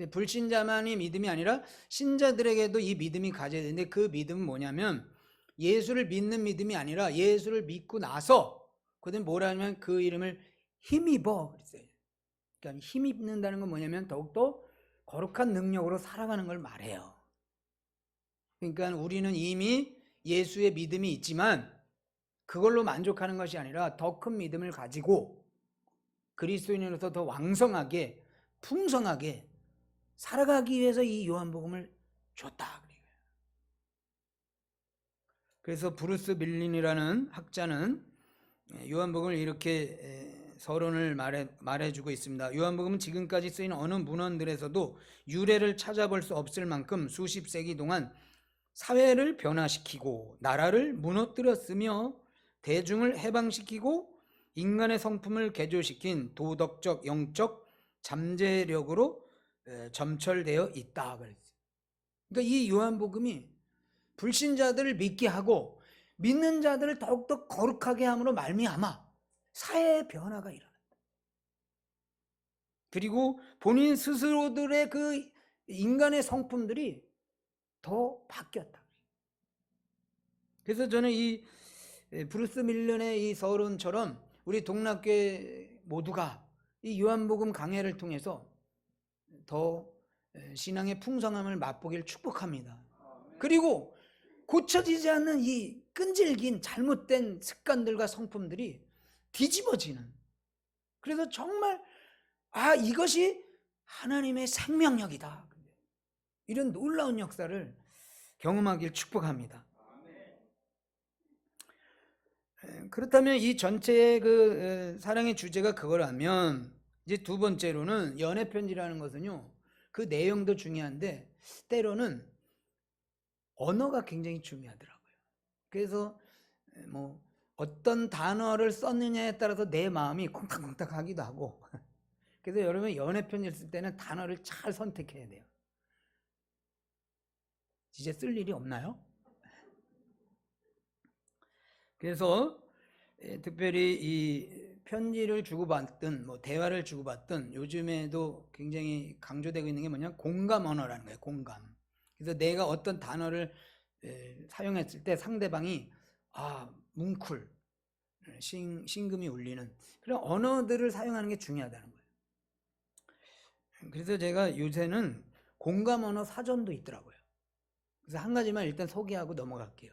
불신자만이 믿음이 아니라 신자들에게도 이 믿음이 가져야 되는데, 그 믿음은 뭐냐면 예수를 믿는 믿음이 아니라 예수를 믿고 나서 그다음에 뭐라면 그 이름을 힘입어 그랬어요. 그러니까 힘입는다는 건 뭐냐면 더욱더 거룩한 능력으로 살아가는 걸 말해요. 그러니까 우리는 이미 예수의 믿음이 있지만 그걸로 만족하는 것이 아니라 더 큰 믿음을 가지고 그리스도인으로서 더 왕성하게 풍성하게 살아가기 위해서 이 요한복음을 줬다. 그래서 브루스 밀린이라는 학자는 요한복음을 이렇게 서론을 말해주고 있습니다. 요한복음은 지금까지 쓰인 어느 문헌들에서도 유래를 찾아볼 수 없을 만큼 수십 세기 동안 사회를 변화시키고 나라를 무너뜨렸으며 대중을 해방시키고 인간의 성품을 개조시킨 도덕적, 영적 잠재력으로 점철되어 있다. 그러니까 이 요한복음이 불신자들을 믿게 하고 믿는 자들을 더욱더 거룩하게 함으로 말미암아 사회의 변화가 일어난다. 그리고 본인 스스로들의 그 인간의 성품들이 더 바뀌었다. 그래서 저는 이 브루스 밀런의 이 서론처럼 우리 동락교회 모두가 이 요한복음 강해를 통해서 더 신앙의 풍성함을 맛보기를 축복합니다. 그리고 고쳐지지 않는 이 끈질긴 잘못된 습관들과 성품들이 뒤집어지는, 그래서 정말 이것이 하나님의 생명력이다, 이런 놀라운 역사를 경험하길 축복합니다. 그렇다면 이 전체의 그 사랑의 주제가 그거라면 이제 두 번째로는 연애 편지라는 것은요, 그 내용도 중요한데 때로는 언어가 굉장히 중요하더라고요. 그래서 뭐 어떤 단어를 썼느냐에 따라서 내 마음이 콩닥콩닥 하기도 하고 그래서 여러분 연애 편지를 쓸 때는 단어를 잘 선택해야 돼요. 이제 쓸 일이 없나요? 그래서 특별히 이 편지를 주고받든 뭐 대화를 주고받든 요즘에도 굉장히 강조되고 있는 게 뭐냐, 공감 언어라는 거예요. 공감. 그래서 내가 어떤 단어를 사용했을 때 상대방이 뭉클, 심금이 울리는 그런 언어들을 사용하는 게 중요하다는 거예요. 그래서 제가 요새는 공감 언어 사전도 있더라고요. 그래서 한 가지만 일단 소개하고 넘어갈게요.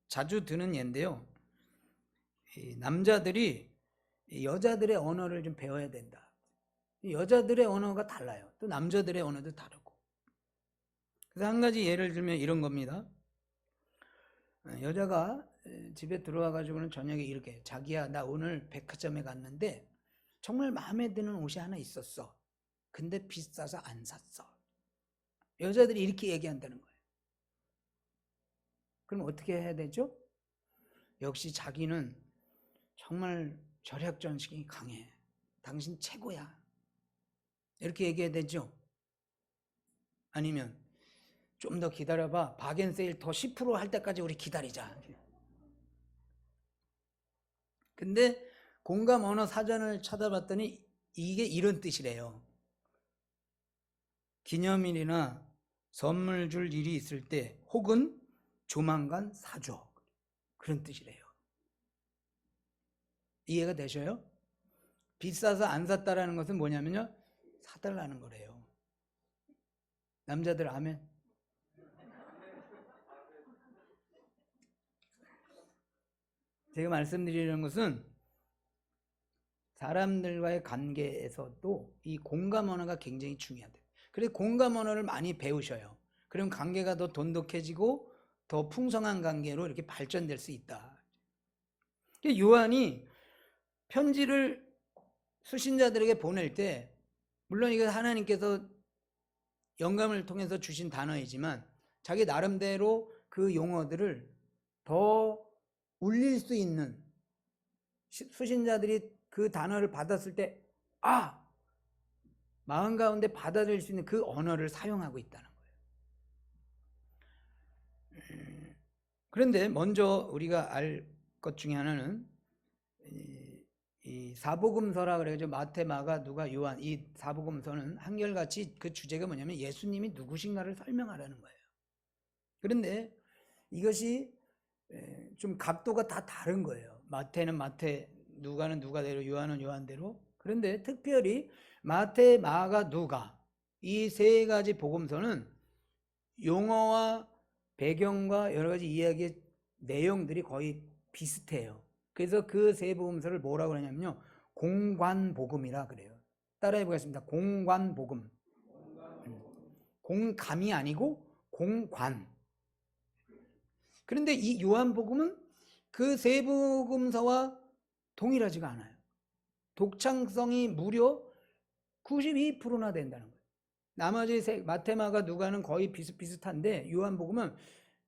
자주 드는 예인데요, 남자들이 여자들의 언어를 좀 배워야 된다. 여자들의 언어가 달라요. 또 남자들의 언어도 다르고. 그래서 한 가지 예를 들면 이런 겁니다. 여자가 집에 들어와 가지고는 저녁에 이렇게, 자기야 나 오늘 백화점에 갔는데 정말 마음에 드는 옷이 하나 있었어. 근데 비싸서 안 샀어. 여자들이 이렇게 얘기한다는 거예요. 그럼 어떻게 해야 되죠? 역시 자기는 정말 절약전식이 강해. 당신 최고야. 이렇게 얘기해야 되죠? 아니면 좀 더 기다려봐. 바겐세일 더 10%할 때까지 우리 기다리자. 근데 공감 언어 사전을 찾아봤더니 이게 이런 뜻이래요. 기념일이나 선물 줄 일이 있을 때 혹은 조만간 사줘. 그런 뜻이래요. 이해가 되셔요? 비싸서 안 샀다라는 것은 뭐냐면요, 사달라는 거래요. 남자들 아멘. 제가 말씀드리는 것은 사람들과의 관계에서도 이 공감 언어가 굉장히 중요하대요. 그래서 공감 언어를 많이 배우셔요. 그럼 관계가 더 돈독해지고 더 풍성한 관계로 이렇게 발전될 수 있다. 요한이 편지를 수신자들에게 보낼 때, 물론 이거 하나님께서 영감을 통해서 주신 단어이지만 자기 나름대로 그 용어들을 더 울릴 수 있는, 수신자들이 그 단어를 받았을 때 마음 가운데 받아들일 수 있는 그 언어를 사용하고 있다는 거예요. 그런데 먼저 우리가 알 것 중에 하나는 이 사복음서라 그래가지고 마태, 마가, 누가, 요한 이 사복음서는 한결같이 그 주제가 뭐냐면 예수님이 누구신가를 설명하라는 거예요. 그런데 이것이 좀 각도가 다 다른 거예요. 마태는 마태, 누가는 누가대로, 요한은 요한대로. 그런데 특별히 마태, 마가, 누가 이 세 가지 복음서는 용어와 배경과 여러 가지 이야기의 내용들이 거의 비슷해요. 그래서 그 세 복음서를 뭐라고 하냐면요, 공관복음이라 그래요. 따라해 보겠습니다. 공관복음. 공감이 아니고 공관. 그런데 이 요한복음은 그 세 복음서와 동일하지가 않아요. 독창성이 무려 92%나 된다는 거예요. 나머지 마태, 마가, 누가는 거의 비슷비슷한데 요한복음은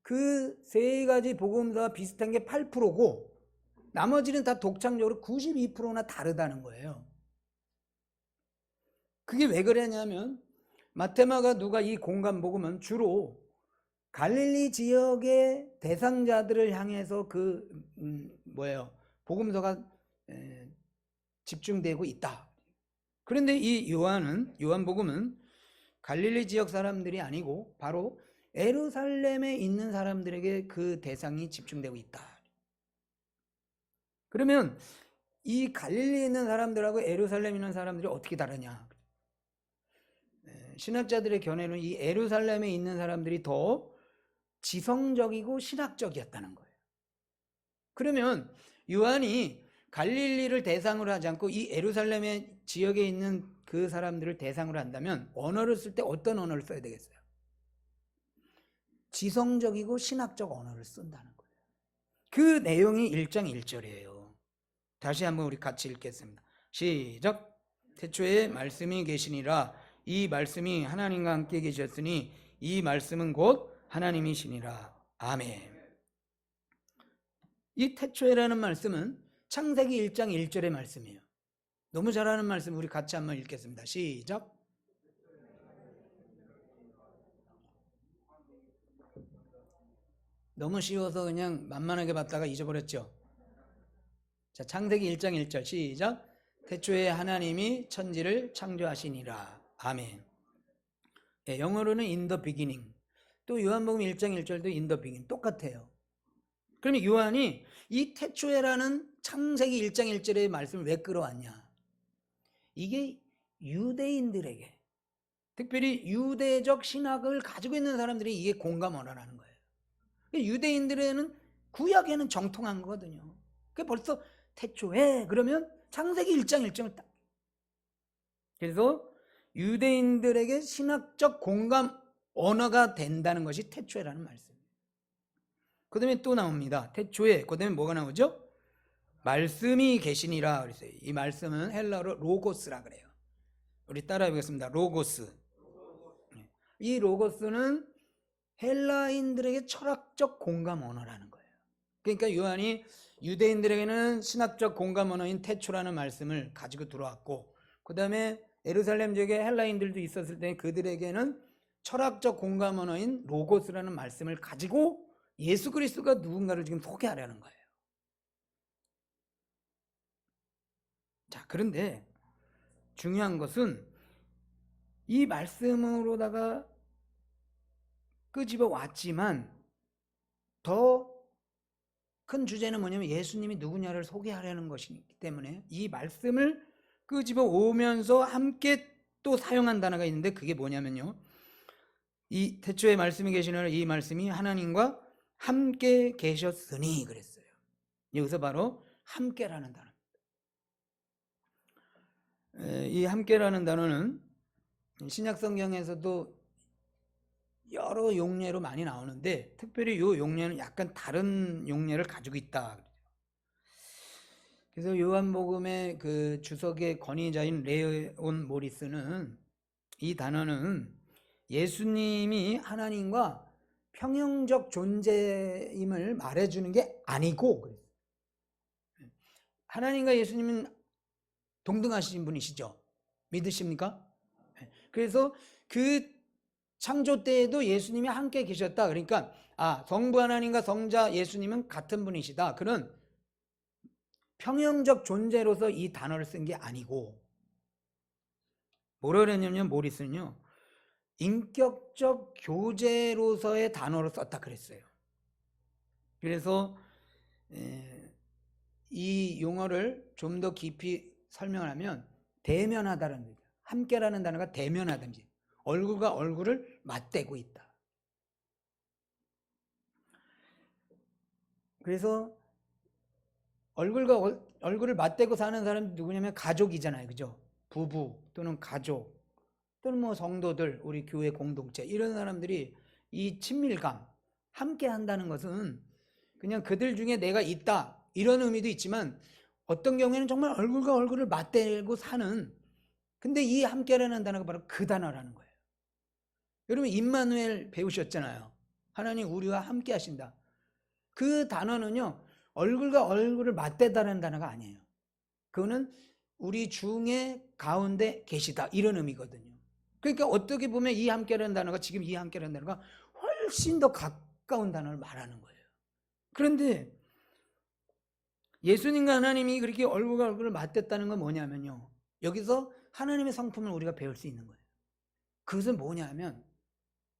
그 세 가지 복음서와 비슷한 게 8%고 나머지는 다 독창적으로 92%나 다르다는 거예요. 그게 왜 그러냐면 마태, 마가, 누가 이 공관복음은 주로 갈릴리 지역의 대상자들을 향해서 복음서가 집중되고 있다. 그런데 이 요한복음은 갈릴리 지역 사람들이 아니고 바로 예루살렘에 있는 사람들에게 그 대상이 집중되고 있다. 그러면 이 갈릴리에 있는 사람들하고 예루살렘에 있는 사람들이 어떻게 다르냐? 신학자들의 견해는 이 예루살렘에 있는 사람들이 더 지성적이고 신학적이었다는 거예요. 그러면 요한이 갈릴리를 대상으로 하지 않고 이 예루살렘의 지역에 있는 그 사람들을 대상으로 한다면 언어를 쓸 때 어떤 언어를 써야 되겠어요? 지성적이고 신학적 언어를 쓴다는 거예요. 그 내용이 1장 1절이에요. 다시 한번 우리 같이 읽겠습니다. 시작. 태초에 말씀이 계시니라. 이 말씀이 하나님과 함께 계셨으니 이 말씀은 곧 하나님이시니라. 아멘. 이 태초에라는 말씀은 창세기 1장 1절의 말씀이에요. 너무 잘 아는 말씀 우리 같이 한번 읽겠습니다. 시작. 너무 쉬워서 그냥 만만하게 봤다가 잊어버렸죠. 자, 창세기 1장 1절 시작. 태초에 하나님이 천지를 창조하시니라. 아멘. 예, 영어로는 in the beginning. 또 요한복음 1장 1절도 in the beginning 똑같아요. 그러면 요한이 이 태초에라는 창세기 1장 1절의 말씀을 왜 끌어왔냐? 이게 유대인들에게, 특별히 유대적 신학을 가지고 있는 사람들이 이게 공감 언어라는 거예요. 유대인들에는 구약에는 정통한 거거든요. 그 벌써 태초에 그러면 창세기 1장 1절을 딱. 그래서 유대인들에게 신학적 공감 언어가 된다는 것이 태초에라는 말씀이에요. 그 다음에 또 나옵니다. 태초에 그 다음에 뭐가 나오죠? 말씀이 계시니라 그랬어요. 이 말씀은 헬라어로 로고스라 그래요. 우리 따라해 보겠습니다. 로고스. 이 로고스는 헬라인들에게 철학적 공감 언어라는 거예요. 그러니까 요한이 유대인들에게는 신학적 공감 언어인 태초라는 말씀을 가지고 들어왔고, 그 다음에 예루살렘 지역에 헬라인들도 있었을 때 그들에게는 철학적 공감 언어인 로고스라는 말씀을 가지고 예수 그리스도가 누군가를 지금 소개하려는 거예요. 자, 그런데 중요한 것은 이 말씀으로다가 끄집어 왔지만 더 큰 주제는 뭐냐면 예수님이 누구냐를 소개하려는 것이기 때문에 이 말씀을 끄집어 오면서 함께 또 사용한 단어가 있는데 그게 뭐냐면요, 이 태초에 말씀이 계시는 이 말씀이 하나님과 함께 계셨으니 그랬어요. 여기서 바로 함께라는 단어입니다. 이 함께라는 단어는 신약 성경에서도 여러 용례로 많이 나오는데 특별히 이 용례는 약간 다른 용례를 가지고 있다. 그래서 요한복음의 그 주석의 권위자인 레온 모리스는 이 단어는 예수님이 하나님과 평형적 존재임을 말해주는 게 아니고, 하나님과 예수님은 동등하신 분이시죠. 믿으십니까? 그래서 그 창조 때에도 예수님이 함께 계셨다. 그러니까 성부 하나님과 성자 예수님은 같은 분이시다. 그런 평형적 존재로서 이 단어를 쓴 게 아니고 뭐라 그랬냐면 모리스는요, 인격적 교제로서의 단어로 썼다 그랬어요. 그래서 이 용어를 좀 더 깊이 설명을 하면 대면하다라는 거죠. 함께라는 단어가 대면하든지 얼굴과 얼굴을 맞대고 있다. 그래서 얼굴과 얼굴을 맞대고 사는 사람이 누구냐면 가족이잖아요. 그죠? 부부 또는 가족 또는 뭐 성도들, 우리 교회 공동체, 이런 사람들이 이 친밀감, 함께 한다는 것은 그냥 그들 중에 내가 있다 이런 의미도 있지만 어떤 경우에는 정말 얼굴과 얼굴을 맞대고 사는, 근데 이 함께라는 단어가 바로 그 단어라는 거예요. 여러분 임마누엘 배우셨잖아요. 하나님 우리와 함께 하신다. 그 단어는요, 얼굴과 얼굴을 맞대다라는 단어가 아니에요. 그거는 우리 중에 가운데 계시다 이런 의미거든요. 그러니까 어떻게 보면 이 함께라는 단어가, 지금 이 함께라는 단어가 훨씬 더 가까운 단어를 말하는 거예요. 그런데 예수님과 하나님이 그렇게 얼굴과 얼굴을 맞댔다는 건 뭐냐면요, 여기서 하나님의 성품을 우리가 배울 수 있는 거예요. 그것은 뭐냐면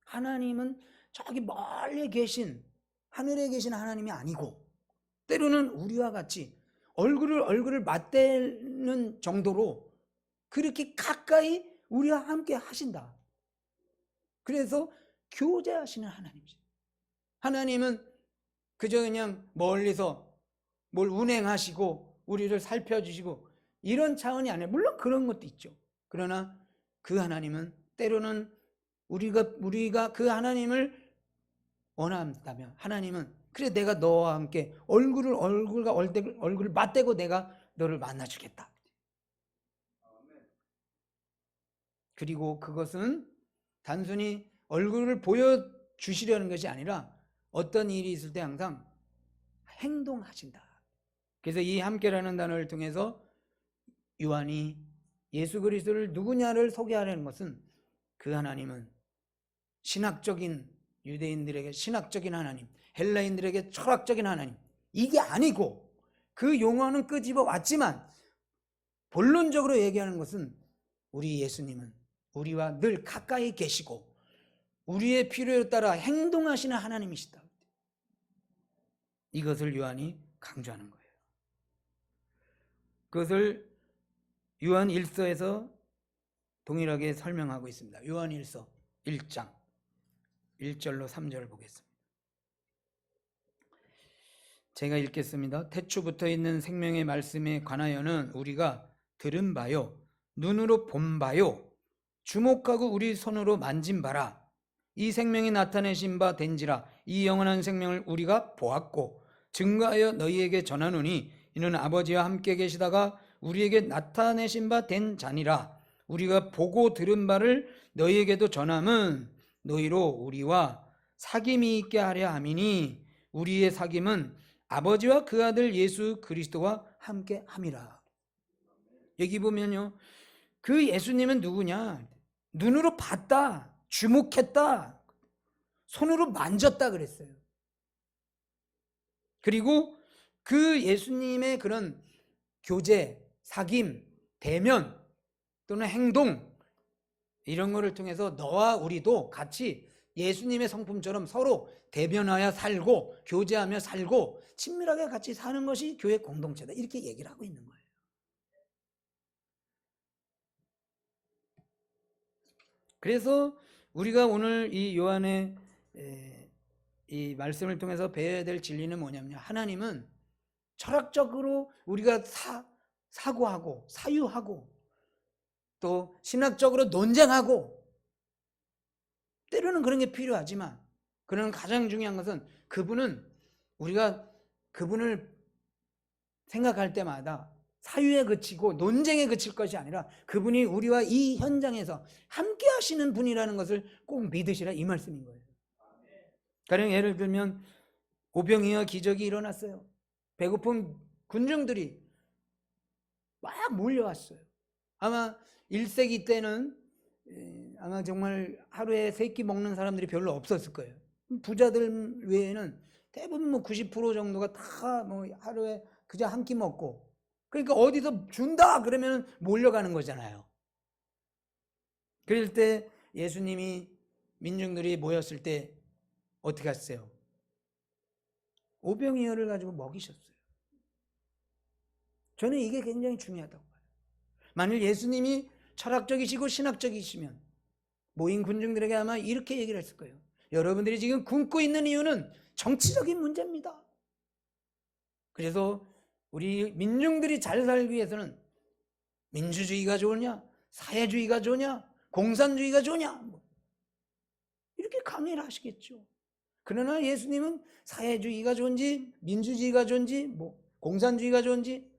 하나님은 저기 멀리 계신, 하늘에 계신 하나님이 아니고 때로는 우리와 같이 얼굴을 맞대는 정도로 그렇게 가까이 우리와 함께 하신다. 그래서 교제하시는 하나님이죠. 하나님은 그저 그냥 멀리서 뭘 운행하시고 우리를 살펴주시고 이런 차원이 아니에요. 물론 그런 것도 있죠. 그러나 그 하나님은 때로는 우리가 그 하나님을 원한다면, 하나님은 그래 내가 너와 함께 얼굴과 얼굴을 맞대고 내가 너를 만나주겠다. 그리고 그것은 단순히 얼굴을 보여주시려는 것이 아니라 어떤 일이 있을 때 항상 행동하신다. 그래서 이 함께라는 단어를 통해서 요한이 예수 그리스도를 누구냐를 소개하려는 것은 그 하나님은 신학적인, 유대인들에게 신학적인 하나님, 헬라인들에게 철학적인 하나님, 이게 아니고 그 용어는 끄집어 왔지만 본론적으로 얘기하는 것은 우리 예수님은 우리와 늘 가까이 계시고 우리의 필요에 따라 행동하시는 하나님이시다. 이것을 요한이 강조하는 거예요. 그것을 요한 1서에서 동일하게 설명하고 있습니다. 요한 1서 1장 1절로 3절을 보겠습니다. 제가 읽겠습니다. 태초부터 있는 생명의 말씀에 관하여는 우리가 들은 바요, 눈으로 본 바요, 주목하고 우리 손으로 만진 바라. 이 생명이 나타내신 바 된지라. 이 영원한 생명을 우리가 보았고 증거하여 너희에게 전하노니 이는 아버지와 함께 계시다가 우리에게 나타내신 바 된 자니라. 우리가 보고 들은 바를 너희에게도 전함은 너희로 우리와 사귐이 있게 하려 함이니 우리의 사귐은 아버지와 그 아들 예수 그리스도와 함께 함이라. 여기 보면요, 그 예수님은 누구냐? 눈으로 봤다, 주목했다, 손으로 만졌다 그랬어요. 그리고 그 예수님의 그런 교제, 사귐, 대면 또는 행동, 이런 거를 통해서 너와 우리도 같이 예수님의 성품처럼 서로 대변하여 살고 교제하며 살고 친밀하게 같이 사는 것이 교회 공동체다, 이렇게 얘기를 하고 있는 거예요. 그래서 우리가 오늘 이 요한의 이 말씀을 통해서 배워야 될 진리는 뭐냐면, 하나님은 철학적으로 우리가 사고하고 사유하고 또 신학적으로 논쟁하고 때로는 그런 게 필요하지만, 그러나 가장 중요한 것은 그분은 우리가 그분을 생각할 때마다 사유에 그치고 논쟁에 그칠 것이 아니라 그분이 우리와 이 현장에서 함께 하시는 분이라는 것을 꼭 믿으시라, 이 말씀인 거예요. 가령 예를 들면 오병이어 기적이 일어났어요. 배고픈 군중들이 막 몰려왔어요. 아마 1세기 때는 아마 정말 하루에 3끼 먹는 사람들이 별로 없었을 거예요. 부자들 외에는 대부분 90% 정도가 다 하루에 그저 한 끼 먹고 그러니까 어디서 준다 그러면 몰려가는 거잖아요. 그럴 때 예수님이 민중들이 모였을 때 어떻게 하셨어요? 오병이어를 가지고 먹이셨어요. 저는 이게 굉장히 중요하다고 봐요. 만일 예수님이 철학적이시고 신학적이시면 모인 군중들에게 아마 이렇게 얘기를 했을 거예요. 여러분들이 지금 굶고 있는 이유는 정치적인 문제입니다. 그래서 우리 민중들이 잘 살기 위해서는 민주주의가 좋으냐, 사회주의가 좋으냐, 공산주의가 좋으냐, 이렇게 강의를 하시겠죠. 그러나 예수님은 사회주의가 좋은지, 민주주의가 좋은지, 공산주의가 좋은지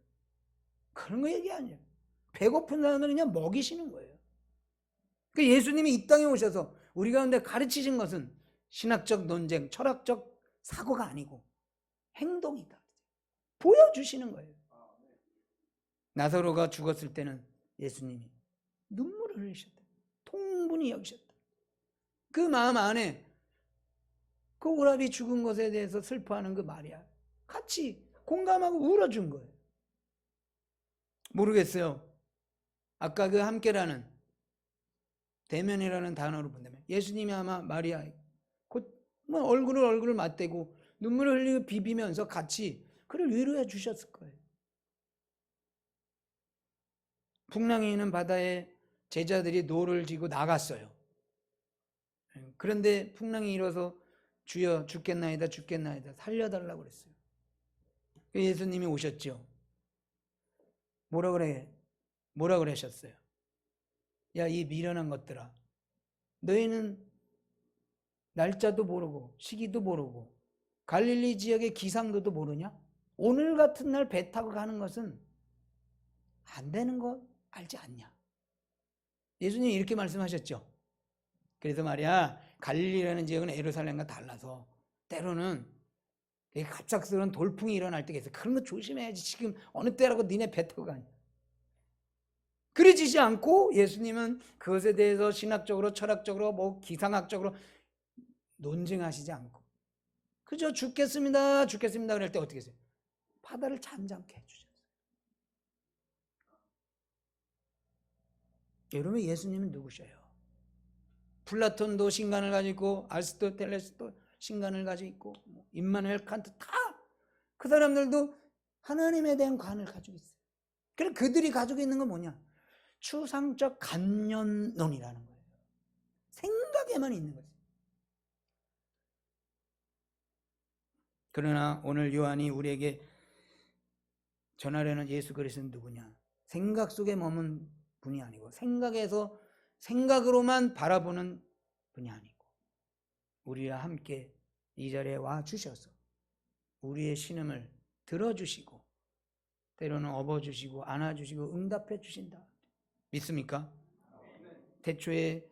그런 거 얘기 아니에요. 배고픈 사람을 그냥 먹이시는 거예요. 그러니까 예수님이 이 땅에 오셔서 우리 가운데 가르치신 것은 신학적 논쟁, 철학적 사고가 아니고 행동이다. 보여주시는 거예요. 나사로가 죽었을 때는 예수님이 눈물을 흘리셨다. 통분히 여기셨다. 그 마음 안에 그 오라비 죽은 것에 대해서 슬퍼하는 그 마리아 같이 공감하고 울어준 거예요. 모르겠어요. 아까 그 함께라는 대면이라는 단어로 본다면 예수님이 아마 마리아 곧 얼굴을 맞대고 눈물을 흘리고 비비면서 같이 그를 위로해 주셨을 거예요. 풍랑이 있는 바다에 제자들이 노를 지고 나갔어요. 그런데 풍랑이 일어서 주여 죽겠나이다 죽겠나이다 살려달라고 그랬어요. 예수님이 오셨죠. 뭐라 그러셨어요? 야, 이 미련한 것들아, 너희는 날짜도 모르고 시기도 모르고 갈릴리 지역의 기상도도 모르냐? 오늘 같은 날 배 타고 가는 것은 안 되는 거 알지 않냐? 예수님이 이렇게 말씀하셨죠. 그래서 말이야, 갈릴리라는 지역은 예루살렘과 달라서 때로는 갑작스러운 돌풍이 일어날 때가 있어. 그런 거 조심해야지. 지금 어느 때라고 니네 배 타고 가냐? 그러지지 않고 예수님은 그것에 대해서 신학적으로 철학적으로 기상학적으로 논쟁하시지 않고 그저 죽겠습니다 그럴 때 어떻게 했어요? 바다를 잠잠케 해주셨어요. 여러분, 예수님은 누구셔요? 플라톤도 신간을 가지고 있고 아리스토텔레스도 신간을 가지고 있고 임마누엘 칸트 다 그 사람들도 하나님에 대한 관을 가지고 있어요. 그래서 그들이 가지고 있는 건 뭐냐? 추상적 간념론이라는 거예요. 생각에만 있는 거죠. 그러나 오늘 요한이 우리에게 전하려는 예수 그리스도는 누구냐? 생각 속에 머문 분이 아니고 생각으로만 바라보는 분이 아니고 우리와 함께 이 자리에 와 주셔서 우리의 신음을 들어주시고 때로는 업어주시고 안아주시고 응답해 주신다. 믿습니까? 태초에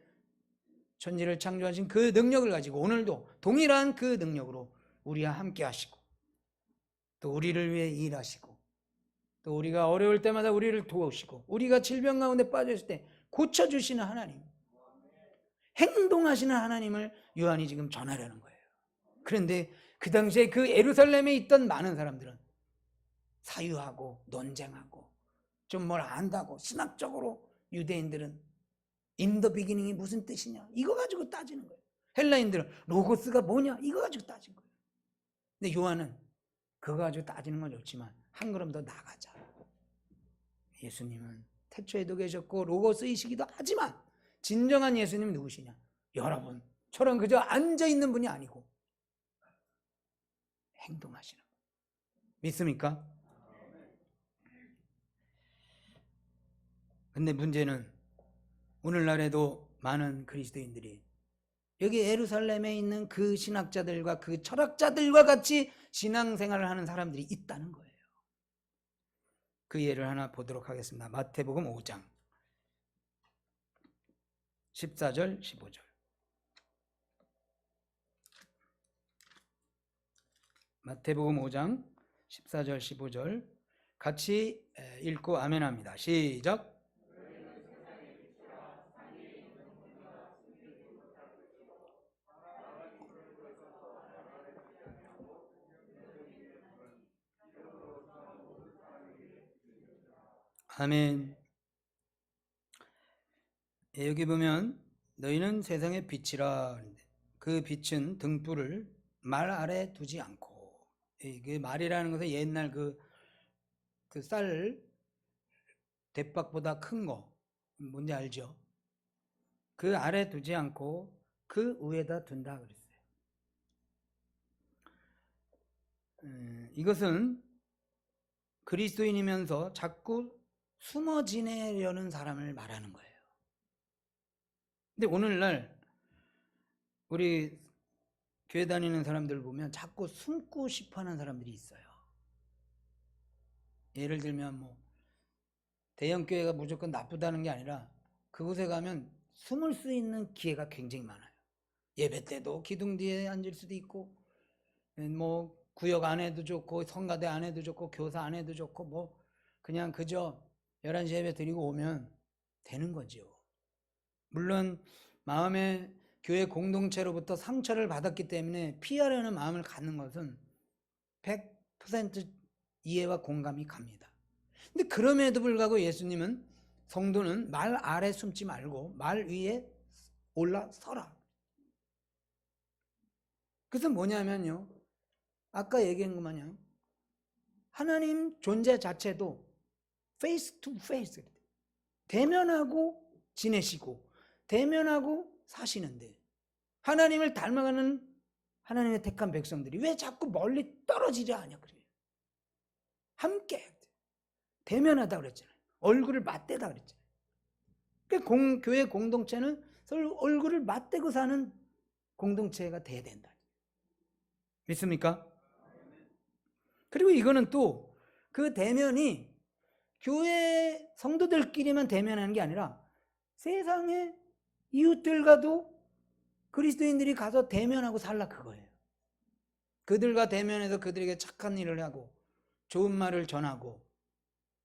천지를 창조하신 그 능력을 가지고 오늘도 동일한 그 능력으로 우리와 함께 하시고 또 우리를 위해 일하시고 또 우리가 어려울 때마다 우리를 도우시고 우리가 질병 가운데 빠졌을 때 고쳐주시는 하나님, 행동하시는 하나님을 요한이 지금 전하려는 거예요. 그런데 그 당시에 그 예루살렘에 있던 많은 사람들은 사유하고 논쟁하고 좀 뭘 안다고 신학적으로 유대인들은 in the beginning이 무슨 뜻이냐 이거 가지고 따지는 거예요. 헬라인들은 로고스가 뭐냐 이거 가지고 따진 거예요. 근데 요한은 그거 가지고 따지는 건 좋지만 한 걸음 더 나가자. 예수님은 태초에도 계셨고 로고스이시기도 하지만 진정한 예수님은 누구시냐? 여러분처럼 그저 앉아있는 분이 아니고 행동하시는 분. 믿습니까? 근데 문제는 오늘날에도 많은 그리스도인들이 여기 예루살렘에 있는 그 신학자들과 그 철학자들과 같이 신앙생활을 하는 사람들이 있다는 거예요. 그 예를 하나 보도록 하겠습니다. 마태복음 5장 14절 15절. 마태복음 5장 14절 15절 같이 읽고 아멘합니다. 시작. 아멘. 여기 보면 너희는 세상의 빛이라. 그 빛은 등불을 말 아래 두지 않고, 그 말이라는 것은 옛날 그 쌀 대박보다 큰 거 뭔지 알죠? 그 아래 두지 않고 그 위에다 둔다 그랬어요. 이것은 그리스도인이면서 자꾸 숨어 지내려는 사람을 말하는 거예요. 근데 오늘날 우리 교회 다니는 사람들 보면 자꾸 숨고 싶어하는 사람들이 있어요. 예를 들면 뭐 대형 교회가 무조건 나쁘다는 게 아니라 그곳에 가면 숨을 수 있는 기회가 굉장히 많아요. 예배 때도 기둥 뒤에 앉을 수도 있고, 뭐 구역 안에도 좋고, 성가대 안에도 좋고, 교사 안에도 좋고, 뭐 그냥 그저 11시 예배 드리고 오면 되는 거죠. 물론 마음의 교회 공동체로부터 상처를 받았기 때문에 피하려는 마음을 갖는 것은 100% 이해와 공감이 갑니다. 근데 그럼에도 불구하고 예수님은 성도는 말 아래 숨지 말고 말 위에 올라서라. 그래서 뭐냐면요, 아까 얘기한 것 마냥 하나님 존재 자체도 face to face, 대면하고 지내시고 대면하고 사시는데, 하나님을 닮아가는 하나님의 택한 백성들이 왜 자꾸 멀리 떨어지려 하냐 그래요. 함께 대면하다 그랬잖아요. 얼굴을 맞대다 그랬잖아요. 그러니까 교회 공동체는 서로 얼굴을 맞대고 사는 공동체가 돼야 된다. 믿습니까? 그리고 이거는 또 그 대면이 교회 성도들끼리만 대면하는 게 아니라 세상의 이웃들과도 그리스도인들이 가서 대면하고 살라 그거예요. 그들과 대면해서 그들에게 착한 일을 하고 좋은 말을 전하고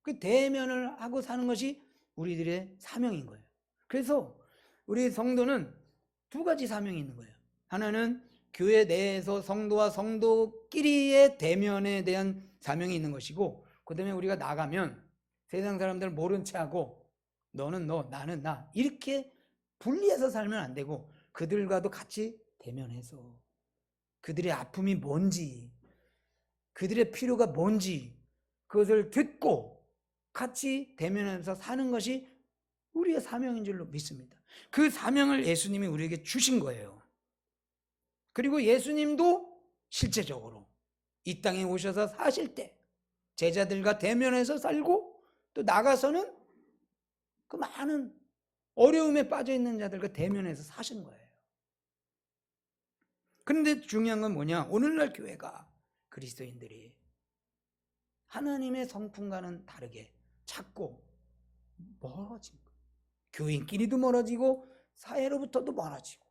그 대면을 하고 사는 것이 우리들의 사명인 거예요. 그래서 우리 성도는 두 가지 사명이 있는 거예요. 하나는 교회 내에서 성도와 성도끼리의 대면에 대한 사명이 있는 것이고, 그 다음에 우리가 나가면 세상 사람들 모른 채 하고 너는 너 나는 나 이렇게 분리해서 살면 안 되고 그들과도 같이 대면해서 그들의 아픔이 뭔지, 그들의 필요가 뭔지 그것을 듣고 같이 대면하면서 사는 것이 우리의 사명인 줄로 믿습니다. 그 사명을 예수님이 우리에게 주신 거예요. 그리고 예수님도 실제적으로 이 땅에 오셔서 사실 때 제자들과 대면해서 살고 또 나가서는 그 많은 어려움에 빠져 있는 자들과 대면해서 사신 거예요. 그런데 중요한 건 뭐냐? 오늘날 교회가 그리스도인들이 하나님의 성품과는 다르게 자꾸 멀어진 거예요. 교인끼리도 멀어지고 사회로부터도 멀어지고.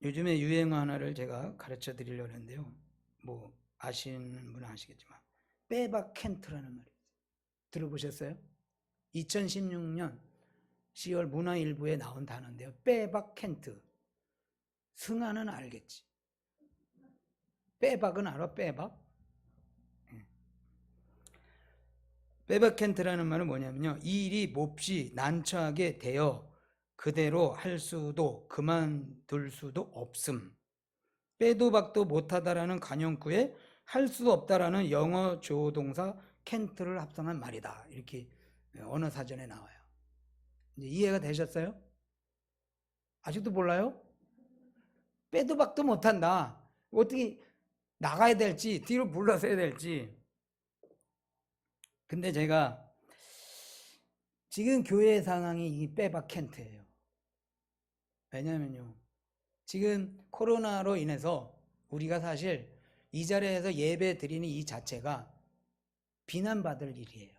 요즘에 유행어 하나를 제가 가르쳐 드리려고 했는데요. 뭐 아시는 분은 아시겠지만 빼박 캔트라는 말이 있어요. 들어보셨어요? 2016년 10월 문화일보에 나온 단어인데요. 빼박 캔트. 승아는 알겠지. 빼박은 알아? 빼박? 빼박 캔트라는 말은 뭐냐면요, 이 일이 몹시 난처하게 되어 그대로 할 수도 그만둘 수도 없음, 빼도 박도 못하다라는 관용구에 할 수 없다라는 영어 조동사 캔트를 합성한 말이다. 이렇게 언어 사전에 나와요. 이제 이해가 되셨어요? 아직도 몰라요? 빼도 박도 못한다. 어떻게 나가야 될지, 뒤로 물러서야 될지. 근데 제가 지금 교회 상황이 이 빼박 캔트예요. 왜냐면요, 지금 코로나로 인해서 우리가 사실 이 자리에서 예배 드리는 이 자체가 비난받을 일이에요.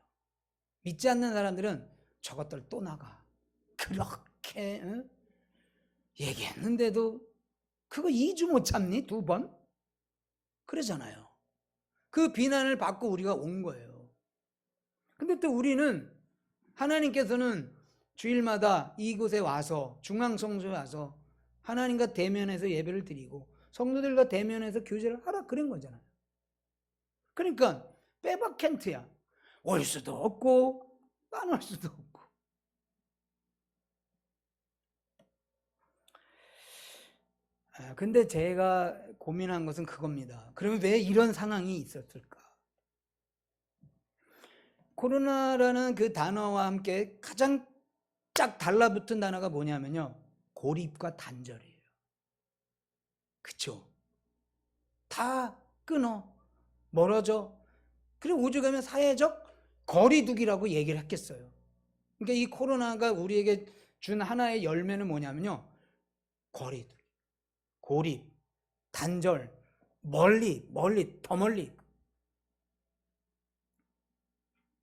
믿지 않는 사람들은 저것들 또 나가, 그렇게 얘기했는데도 그거 2주 못 참니? 2번? 그러잖아요. 그 비난을 받고 우리가 온 거예요. 근데 또 우리는, 하나님께서는 주일마다 이곳에 와서 중앙성소에 와서 하나님과 대면해서 예배를 드리고 성도들과 대면해서 교제를 하라 그런 거잖아요. 그러니까 빼박캔트야. 올 수도 없고 안 올 수도 없고. 근데 제가 고민한 것은 그겁니다. 그러면 왜 이런 상황이 있었을까? 코로나라는 그 단어와 함께 가장 쫙 달라붙은 단어가 뭐냐면요, 고립과 단절이에요. 그쵸? 다 끊어, 멀어져. 그리고 오죽하면 사회적 거리두기라고 얘기를 했겠어요. 그러니까 이 코로나가 우리에게 준 하나의 열매는 뭐냐면요, 거리두기, 고립, 단절, 멀리, 더 멀리.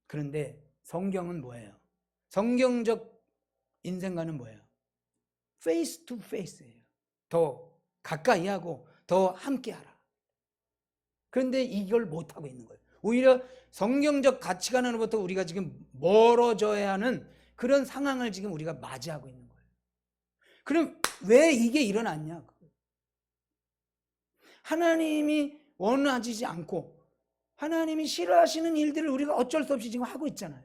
그런데 성경은 뭐예요? 성경적 인생관은 뭐예요? 페이스 투 페이스예요. 더 가까이 하고 더 함께 하라. 그런데 이걸 못하고 있는 거예요. 오히려 성경적 가치관으로부터 우리가 지금 멀어져야 하는 그런 상황을 지금 우리가 맞이하고 있는 거예요. 그럼 왜 이게 일어났냐? 하나님이 원하지 않고 하나님이 싫어하시는 일들을 우리가 어쩔 수 없이 지금 하고 있잖아요.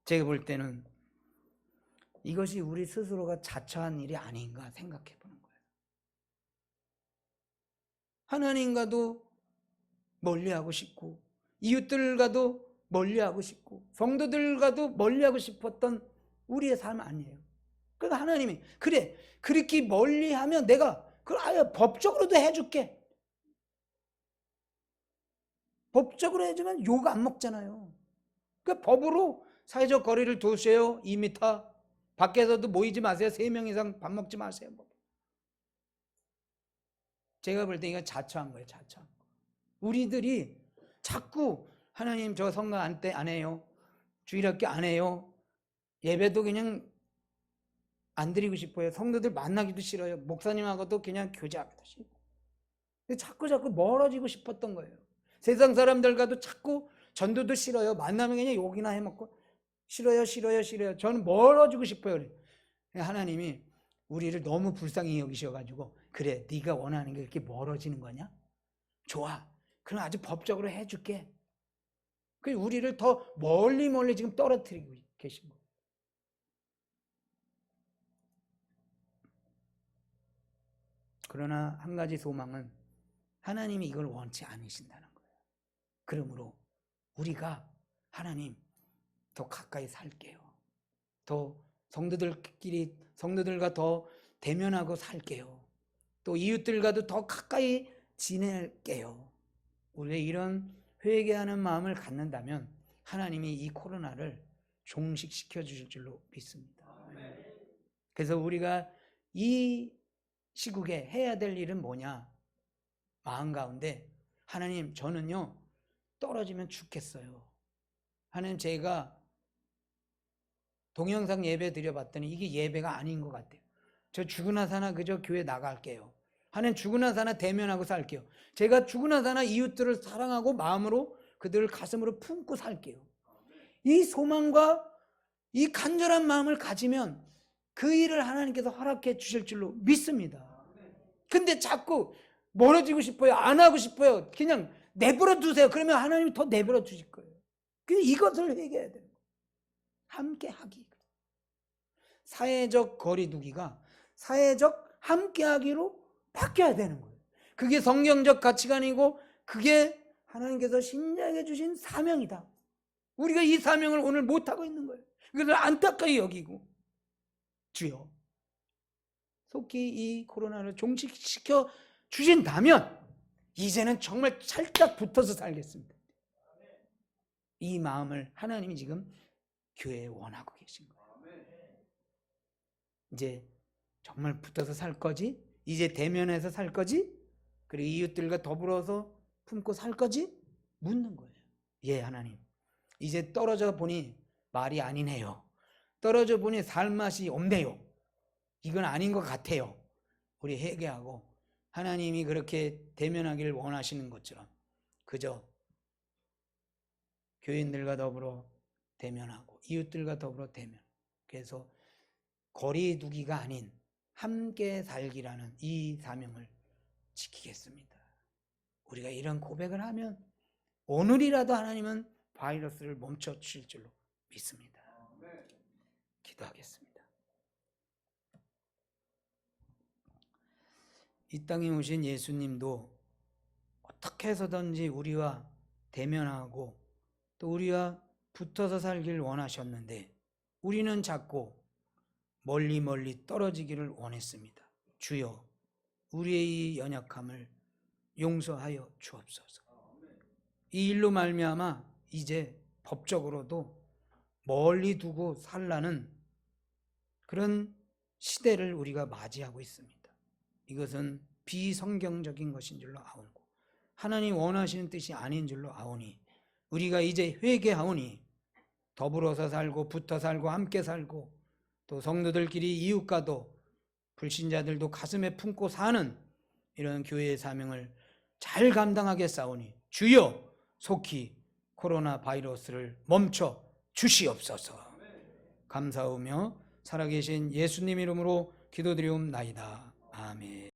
제가 볼 때는 이것이 우리 스스로가 자처한 일이 아닌가 생각해 보는 거예요. 하나님과도 멀리하고 싶고 이웃들과도 멀리하고 싶고 성도들과도 멀리하고 싶었던 우리의 삶 아니에요. 그러니까 하나님이 그래 그렇게 멀리하면 내가 그걸 아예 법적으로도 해줄게. 법적으로 해주면 욕 안 먹잖아요. 그러니까 법으로 사회적 거리를 두세요. 2m. 밖에서도 모이지 마세요. 3명 이상 밥 먹지 마세요. 제가 볼 때 이건 자처한 거예요. 자처한 거. 우리들이 자꾸 하나님 저 성가 안 해요. 주일학교 안 해요. 예배도 그냥 안 드리고 싶어요. 성도들 만나기도 싫어요. 목사님하고도 그냥 교제하기도 싫고. 자꾸 멀어지고 싶었던 거예요. 세상 사람들과도 자꾸 전도도 싫어요. 만나면 그냥 욕이나 해먹고 싫어요. 저는 멀어지고 싶어요. 하나님이 우리를 너무 불쌍히 여기셔가지고 그래 네가 원하는 게 이렇게 멀어지는 거냐? 좋아. 그럼 아주 법적으로 해줄게. 그래서 우리를 더 멀리 지금 떨어뜨리고 계신 거예요. 그러나 한 가지 소망은 하나님이 이걸 원치 않으신다는 거예요. 그러므로 우리가 하나님 더 가까이 살게요. 더 성도들과 더 대면하고 살게요. 또 이웃들과도 더 가까이 지낼게요. 우리가 이런 회개하는 마음을 갖는다면 하나님이 이 코로나를 종식시켜 주실 줄로 믿습니다. 그래서 우리가 이 시국에 해야 될 일은 뭐냐? 마음 가운데 하나님 저는요 떨어지면 죽겠어요. 하나님 제가 동영상 예배 드려봤더니 이게 예배가 아닌 것 같아요. 저 죽으나 사나 그저 교회 나갈게요. 하나님 죽으나 사나 대면하고 살게요. 제가 죽으나 사나 이웃들을 사랑하고 마음으로 그들을 가슴으로 품고 살게요. 이 소망과 이 간절한 마음을 가지면 그 일을 하나님께서 허락해 주실 줄로 믿습니다. 근데 자꾸 멀어지고 싶어요. 안 하고 싶어요. 그냥 내버려 두세요. 그러면 하나님이 더 내버려 주실 거예요. 이것을 회개해야 돼요. 함께 하기. 사회적 거리두기가 사회적 함께 하기로 바뀌어야 되는 거예요. 그게 성경적 가치관이고 그게 하나님께서 신장해 주신 사명이다. 우리가 이 사명을 오늘 못하고 있는 거예요. 그것을 안타까이 여기고 주여 속히 이 코로나를 종식시켜 주신다면 이제는 정말 살짝 붙어서 살겠습니다. 이 마음을 하나님이 지금 교회에 원하고 계신 거예요. 이제 정말 붙어서 살 거지? 이제 대면해서 살 거지? 그리고 이웃들과 더불어서 품고 살 거지? 묻는 거예요. 예, 하나님. 이제 떨어져 보니 말이 아니네요. 떨어져 보니 살맛이 없네요. 이건 아닌 것 같아요. 우리 회개하고 하나님이 그렇게 대면하기를 원하시는 것처럼 그저 교인들과 더불어 대면하고 이웃들과 더불어 대면. 그래서 거리 두기가 아닌 함께 살기라는 이 사명을 지키겠습니다. 우리가 이런 고백을 하면 오늘이라도 하나님은 바이러스를 멈춰 주실 줄로 믿습니다. 기도하겠습니다. 이 땅에 오신 예수님도 어떻게 해서든지 우리와 대면하고 또 우리와 붙어서 살기를 원하셨는데 우리는 자꾸 멀리 멀리 떨어지기를 원했습니다. 주여, 우리의 이 연약함을 용서하여 주옵소서. 이 일로 말미암아 이제 법적으로도 멀리 두고 살라는 그런 시대를 우리가 맞이하고 있습니다. 이것은 비성경적인 것인 줄로 아오고 하나님 원하시는 뜻이 아닌 줄로 아오니 우리가 이제 회개하오니 더불어서 살고 붙어 살고 함께 살고 또 성도들끼리 이웃과도 불신자들도 가슴에 품고 사는 이런 교회의 사명을 잘 감당하겠사오니 주여 속히 코로나 바이러스를 멈춰 주시옵소서. 감사하며 살아계신 예수님 이름으로 기도드리옵나이다. 아멘.